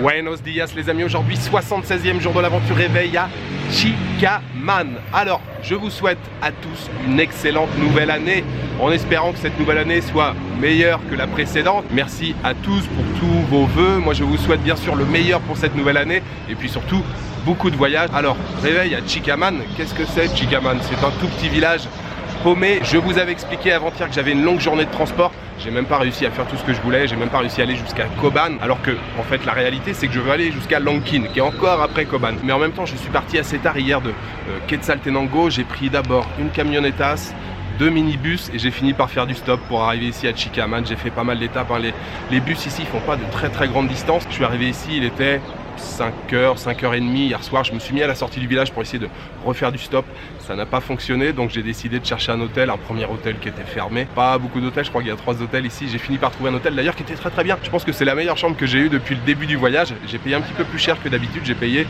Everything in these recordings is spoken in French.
Buenos dias les amis, aujourd'hui 76e jour de l'aventure réveil à Chicaman. Alors, je vous souhaite à tous une excellente nouvelle année, en espérant que cette nouvelle année soit meilleure que la précédente. Merci à tous pour tous vos vœux. Moi, je vous souhaite bien sûr le meilleur pour cette nouvelle année, et puis surtout, beaucoup de voyages. Alors, réveil à Chicaman, qu'est-ce que c'est Chicaman? C'est un tout petit village paumé. Je vous avais expliqué avant-hier que j'avais une longue journée de transport. J'ai même pas réussi à faire tout ce que je voulais, j'ai même pas réussi à aller jusqu'à Koban, alors que en fait la réalité c'est que je veux aller jusqu'à Langkin, qui est encore après Koban. Mais en même temps je suis parti assez tard hier de Quetzaltenango. J'ai pris d'abord une camionnetas, 2 minibus, et j'ai fini par faire du stop pour arriver ici à Chicaman. J'ai fait pas mal d'étapes, hein. Les bus ici font pas de très grandes distances. Je suis arrivé ici, il était 5h, 5h30 hier soir. Je me suis mis à la sortie du village pour essayer de refaire du stop. Ça n'a pas fonctionné, donc j'ai décidé de chercher un hôtel, un premier hôtel qui était fermé. Pas beaucoup d'hôtels, je crois qu'il y a 3 hôtels ici. J'ai fini par trouver un hôtel d'ailleurs qui était très bien. Je pense que c'est la meilleure chambre que j'ai eue depuis le début du voyage. J'ai payé un petit peu plus cher que d'habitude, j'ai payé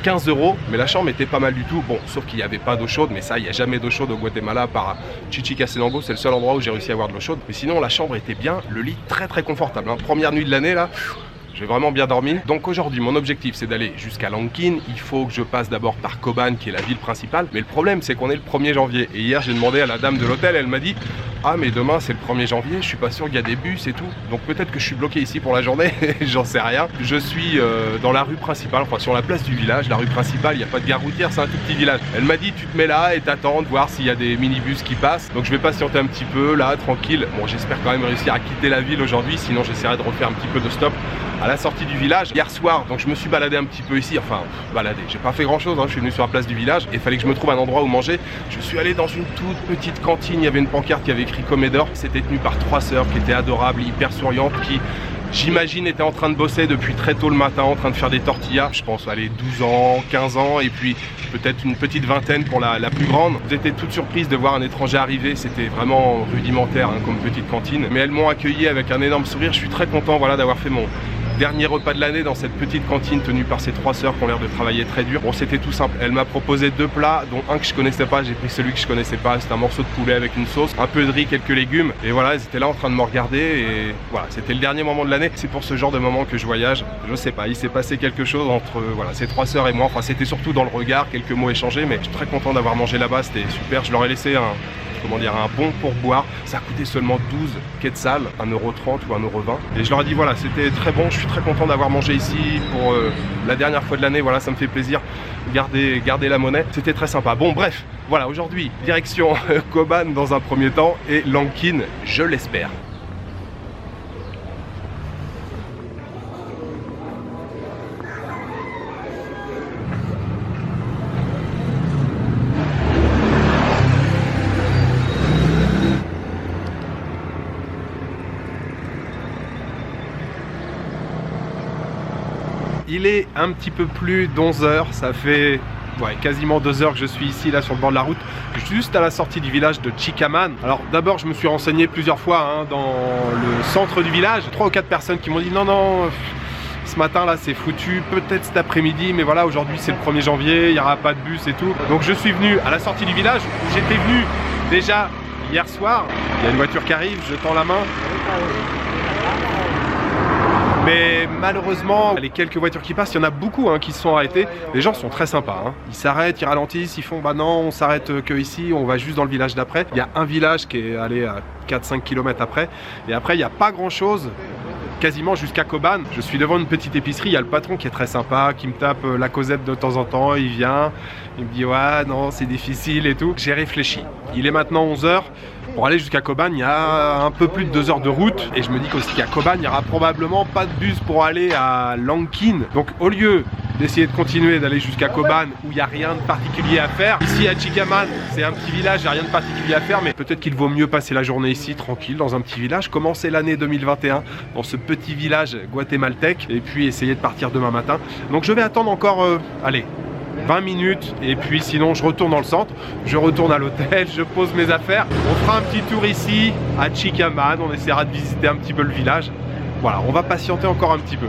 15 €, mais la chambre était pas mal du tout. Bon, sauf qu'il n'y avait pas d'eau chaude, mais ça, il n'y a jamais d'eau chaude au Guatemala, par Chichicastenango, c'est le seul endroit où j'ai réussi à avoir de l'eau chaude. Mais sinon, la chambre était bien, le lit très confortable, hein. Première nuit de l'année là. J'ai vraiment bien dormi. Donc aujourd'hui, mon objectif, c'est d'aller jusqu'à Langkin. Il faut que je passe d'abord par Koban, qui est la ville principale. Mais le problème, c'est qu'on est le 1er janvier. Et hier, j'ai demandé à la dame de l'hôtel, elle m'a dit « Ah, mais demain, c'est le 1er janvier, je suis pas sûr qu'il y a des bus et tout. » Donc peut-être que je suis bloqué ici pour la journée, j'en sais rien. Je suis dans la rue principale, enfin sur la place du village. La rue principale, il n'y a pas de gare routière, c'est un tout petit village. Elle m'a dit « Tu te mets là et t'attends de voir s'il y a des minibus qui passent. » Donc je vais patienter un petit peu, là, tranquille. Bon, j'espère quand même réussir à quitter la ville aujourd'hui, sinon j'essaierai de refaire un petit peu de stop à la sortie du village. Hier soir, donc je me suis baladé un petit peu ici, enfin baladé, j'ai pas fait grand chose, hein. Je suis venu sur la place du village et il fallait que je me trouve un endroit où manger. Je suis allé dans une toute petite cantine, il y avait une pancarte qui avait écrit Comedor. C'était tenu par 3 sœurs qui étaient adorables, hyper souriantes, qui j'imagine étaient en train de bosser depuis très tôt le matin, en train de faire des tortillas. Je pense, allez, 12 ans, 15 ans, et puis peut-être une petite vingtaine pour la plus grande. J'étais toute surprise de voir un étranger arriver, c'était vraiment rudimentaire, hein, comme petite cantine. Mais elles m'ont accueilli avec un énorme sourire. Je suis très content, voilà, d'avoir fait mon dernier repas de l'année dans cette petite cantine tenue par ces 3 sœurs qui ont l'air de travailler très dur. Bon, c'était tout simple. Elle m'a proposé 2 plats, dont un que je connaissais pas. J'ai pris celui que je connaissais pas. C'était un morceau de poulet avec une sauce, un peu de riz, quelques légumes. Et voilà, elles étaient là en train de me regarder. Et voilà, c'était le dernier moment de l'année. C'est pour ce genre de moment que je voyage. Je sais pas, il s'est passé quelque chose entre voilà, ces 3 sœurs et moi. Enfin, c'était surtout dans le regard, quelques mots échangés. Mais je suis très content d'avoir mangé là-bas. C'était super. Je leur ai laissé un bon pourboire. Ça a coûté seulement 12 quetzals, 1,30 € ou 1,20 €. Et je leur ai dit voilà, c'était très bon, je suis très content d'avoir mangé ici pour la dernière fois de l'année. Voilà, ça me fait plaisir. Garder la monnaie, c'était très sympa. Bon, bref, voilà, aujourd'hui, direction Koban dans un premier temps et Langkin, je l'espère. Il est un petit peu plus d'11 h, ça fait quasiment 2 heures que je suis ici, là sur le bord de la route, juste à la sortie du village de Chicaman. Alors d'abord je me suis renseigné plusieurs fois, hein, dans le centre du village. 3 ou 4 personnes qui m'ont dit non, ce matin là c'est foutu, peut-être cet après-midi, mais voilà, aujourd'hui c'est le 1er janvier, il n'y aura pas de bus et tout. Donc je suis venu à la sortie du village où j'étais venu déjà hier soir. Il y a une voiture qui arrive, je tends la main. Mais malheureusement, les quelques voitures qui passent, il y en a beaucoup, hein, qui se sont arrêtées. Les gens sont très sympas, hein. Ils s'arrêtent, ils ralentissent, ils font bah non, on s'arrête que ici, on va juste dans le village d'après. Il y a un village qui est allé à 4-5 km après. Et après, il n'y a pas grand chose, quasiment jusqu'à Koban. Je suis devant une petite épicerie, il y a le patron qui est très sympa, qui me tape la causette de temps en temps. Il vient, il me dit ouais, non, c'est difficile et tout. J'ai réfléchi. Il est maintenant 11 h. Pour aller jusqu'à Koban, il y a un peu plus de 2 heures de route. Et je me dis qu'à Koban, il n'y aura probablement pas de bus pour aller à Langkin. Donc au lieu d'essayer de continuer d'aller jusqu'à Koban, où il n'y a rien de particulier à faire, ici à Chicaman, c'est un petit village, il n'y a rien de particulier à faire, mais peut-être qu'il vaut mieux passer la journée ici, tranquille, dans un petit village, commencer l'année 2021 dans ce petit village guatémaltèque, et puis essayer de partir demain matin. Donc je vais attendre encore, allez, 20 minutes, et puis sinon je retourne dans le centre, je retourne à l'hôtel, je pose mes affaires, on fera un petit tour ici à Chicaman, on essaiera de visiter un petit peu le village. Voilà, on va patienter encore un petit peu.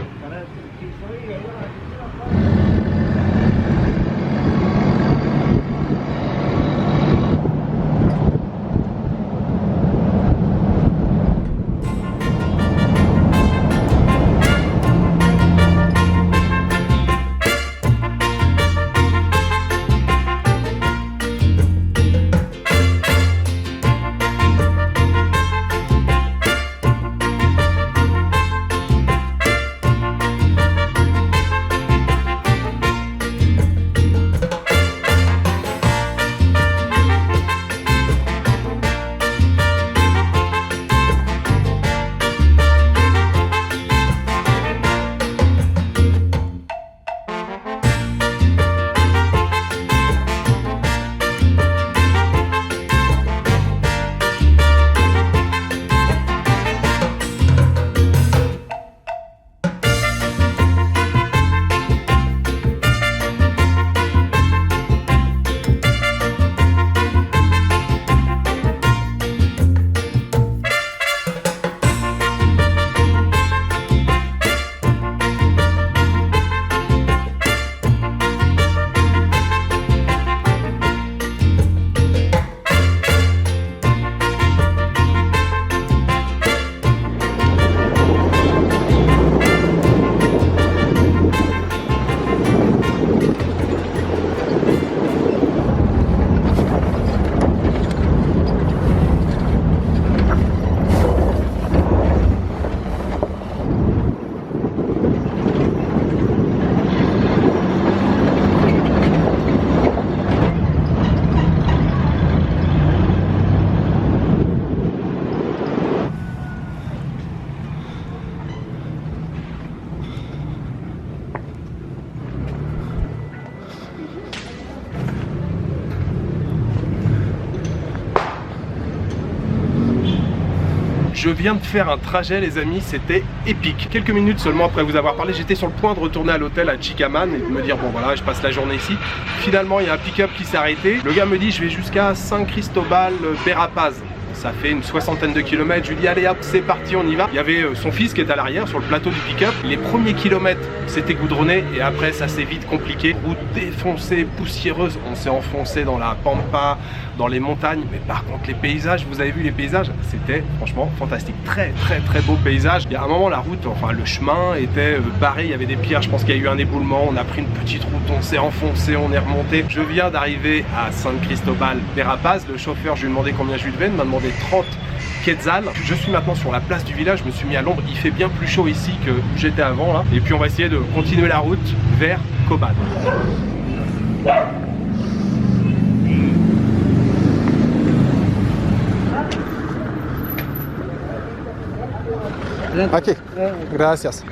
Je viens de faire un trajet les amis, c'était épique. Quelques minutes seulement après vous avoir parlé, j'étais sur le point de retourner à l'hôtel à Chicaman et de me dire bon voilà, je passe la journée ici. Finalement il y a un pick-up qui s'est arrêté. Le gars me dit je vais jusqu'à San Cristobal Verapaz. Ça fait une 60aine de kilomètres. Je lui dis allez hop, c'est parti, on y va. Il y avait son fils qui est à l'arrière sur le plateau du pick-up. Les premiers kilomètres c'était goudronné et après ça s'est vite compliqué. Route défoncée, poussiéreuse. On s'est enfoncé dans la pampa, dans les montagnes. Mais par contre les paysages, vous avez vu les paysages, c'était franchement fantastique. Très beau paysage. Il y a un moment la route, enfin le chemin était barré, il y avait des pierres. Je pense qu'il y a eu un éboulement. On a pris une petite route, on s'est enfoncé, on est remonté. Je viens d'arriver à San Cristobal Verapaz. Le chauffeur, je lui ai demandé combien je lui devais, il m'a demandé 30 quetzals. Je suis maintenant sur la place du village, je me suis mis à l'ombre, il fait bien plus chaud ici que où j'étais avant là. Et puis on va essayer de continuer la route vers Cobán. Ok, gracias.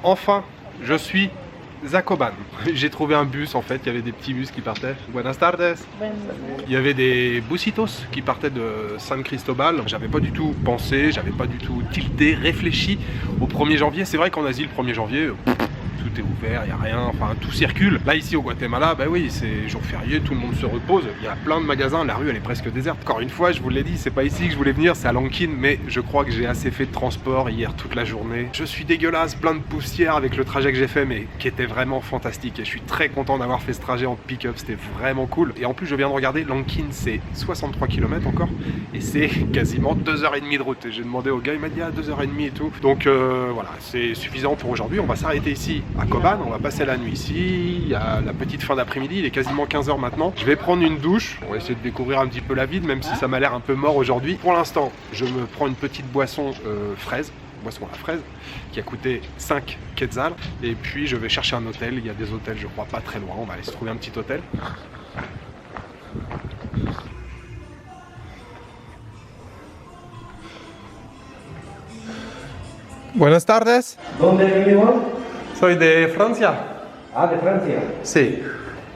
Enfin, je suis à Cobán. J'ai trouvé un bus en fait, il y avait des petits bus qui partaient. Buenas tardes. Il y avait des busitos qui partaient de San Cristobal. J'avais pas du tout pensé, j'avais pas du tout tilté, réfléchi au 1er janvier. C'est vrai qu'en Asie, le 1er janvier, tout est ouvert, il n'y a rien, enfin tout circule. Là ici au Guatemala, bah oui, c'est jour férié, tout le monde se repose, il y a plein de magasins, la rue elle est presque déserte. Encore une fois, je vous l'ai dit, c'est pas ici que je voulais venir, c'est à Lanquín, mais je crois que j'ai assez fait de transport hier toute la journée. Je suis dégueulasse, plein de poussière avec le trajet que j'ai fait, mais qui était vraiment fantastique. Et je suis très content d'avoir fait ce trajet en pick-up, c'était vraiment cool. Et en plus, je viens de regarder, Lanquín c'est 63 km encore, et c'est quasiment 2h30 de route. Et j'ai demandé au gars, il m'a dit 2h30 et tout. Donc voilà, c'est suffisant pour aujourd'hui. On va s'arrêter ici à Cobán, on va passer la nuit ici, il y a la petite fin d'après-midi, il est quasiment 15h maintenant. Je vais prendre une douche, on va essayer de découvrir un petit peu la ville, même si ça m'a l'air un peu mort aujourd'hui. Pour l'instant, je me prends une petite boisson fraise, boisson à la fraise, qui a coûté 5 quetzals. Et puis je vais chercher un hôtel, il y a des hôtels je crois pas très loin, on va aller se trouver un petit hôtel. Buenas tardes. ¿Dónde vivimos? Soy de Francia. Ah, de Francia. Sí.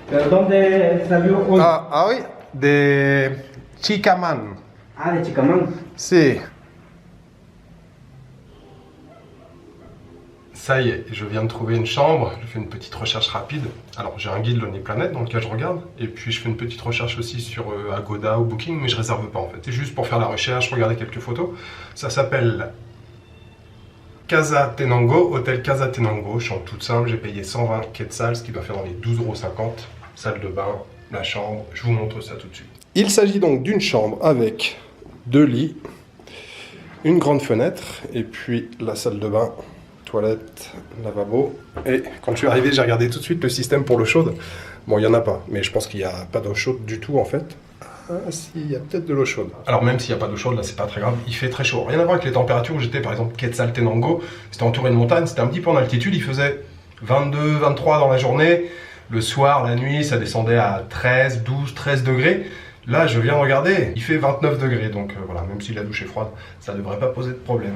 ¿Pero dónde salió hoy? Oui, de Chicaman. Ah, de Chicamán. Si. Ça y est, je viens de trouver une chambre, je fais une petite recherche rapide. Alors j'ai un guide Lonely Planet dans lequel je regarde, et puis je fais une petite recherche aussi sur Agoda ou Booking, mais je réserve pas en fait. C'est juste pour faire la recherche, regarder quelques photos. Ça s'appelle Casa Tenango, hôtel Casa Tenango, chambre toute simple, j'ai payé 120 quetzals, ce qui doit faire dans les 12,50 €. Salle de bain, la chambre, je vous montre ça tout de suite. Il s'agit donc d'une chambre avec 2 lits, une grande fenêtre, et puis la salle de bain, toilette, lavabo. Et quand je suis arrivé, j'ai regardé tout de suite le système pour l'eau chaude. Bon, il n'y en a pas, mais je pense qu'il n'y a pas d'eau chaude du tout en fait. Ah si, il y a peut-être de l'eau chaude. Alors même s'il n'y a pas d'eau chaude, là c'est pas très grave, il fait très chaud. Rien à voir avec les températures où j'étais, par exemple Quetzaltenango, c'était entouré de montagnes, c'était un petit peu en altitude, il faisait 22, 23 dans la journée. Le soir, la nuit, ça descendait à 13, 12, 13 degrés. Là, je viens regarder, il fait 29 degrés, donc voilà, même si la douche est froide, ça ne devrait pas poser de problème.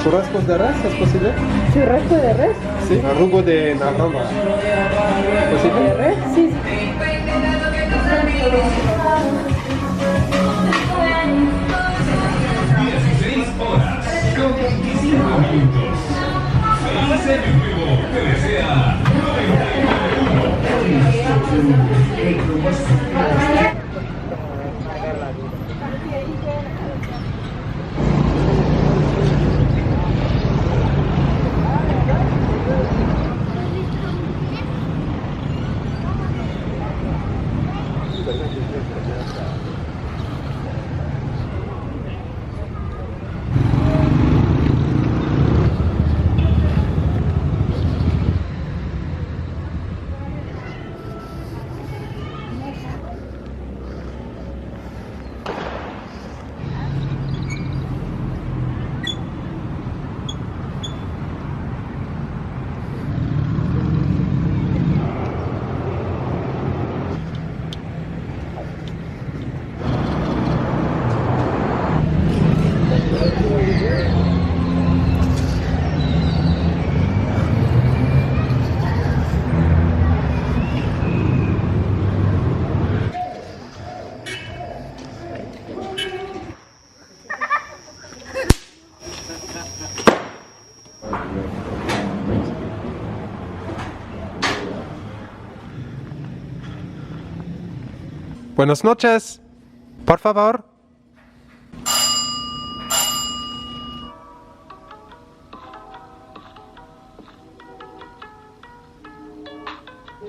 ¿Churrascos de res es posible? ¿Churrasco de res? Sí, arrugo de naranja. ¿Posible? ¿De res? Sí. Buenas noches, por favor.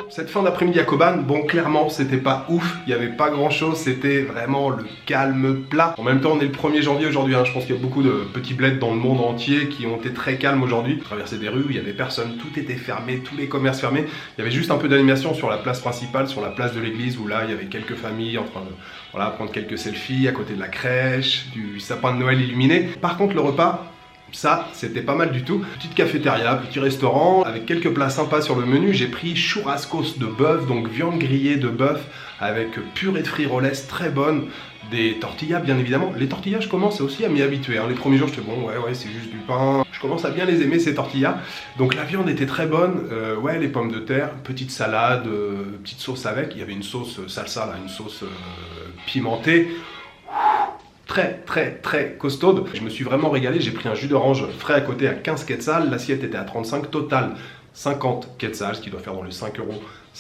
Cette fin d'après-midi à Koban, bon clairement c'était pas ouf, il n'y avait pas grand chose, c'était vraiment le calme plat. En même temps on est le 1er janvier aujourd'hui, hein. Je pense qu'il y a beaucoup de petits bleds dans le monde entier qui ont été très calmes aujourd'hui. Traverser des rues, il n'y avait personne, tout était fermé, tous les commerces fermés. Il y avait juste un peu d'animation sur la place principale, sur la place de l'église où là il y avait quelques familles en train de prendre quelques selfies à côté de la crèche, du sapin de Noël illuminé. Par contre le repas, ça, c'était pas mal du tout. Petite cafétéria, petit restaurant, avec quelques plats sympas sur le menu. J'ai pris churrascos de bœuf, donc viande grillée de bœuf, avec purée de frijoles très bonne, des tortillas bien évidemment. Les tortillas, je commence aussi à m'y habituer. Hein. Les premiers jours, j'étais bon, ouais, c'est juste du pain. Je commence à bien les aimer, ces tortillas. Donc la viande était très bonne. Ouais, les pommes de terre, petite salade, petite sauce avec. Il y avait une sauce salsa, là, une sauce pimentée. Très costaude. Je me suis vraiment régalé, j'ai pris un jus d'orange frais à côté à 15 quetzals, l'assiette était à 35, total 50 quetzals, ce qui doit faire dans les 5,50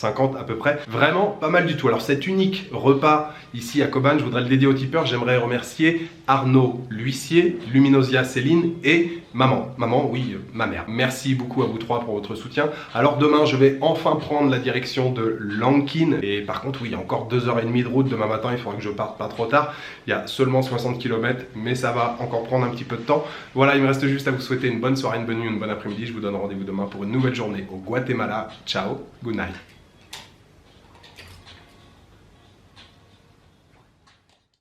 € à peu près. Vraiment pas mal du tout. Alors cet unique repas ici à Koban, je voudrais le dédier aux tipeurs. J'aimerais remercier Arnaud l'huissier, Luminosia Céline et maman. Maman, oui, ma mère. Merci beaucoup à vous trois pour votre soutien. Alors demain, je vais enfin prendre la direction de Langkin. Et par contre, oui, il y a encore 2h30 de route demain matin. Il faudra que je parte pas trop tard. Il y a seulement 60 km, mais ça va encore prendre un petit peu de temps. Voilà, il me reste juste à vous souhaiter une bonne soirée, une bonne nuit, une bonne après-midi. Je vous donne rendez-vous demain pour une nouvelle journée au Guatemala. Ciao, good night.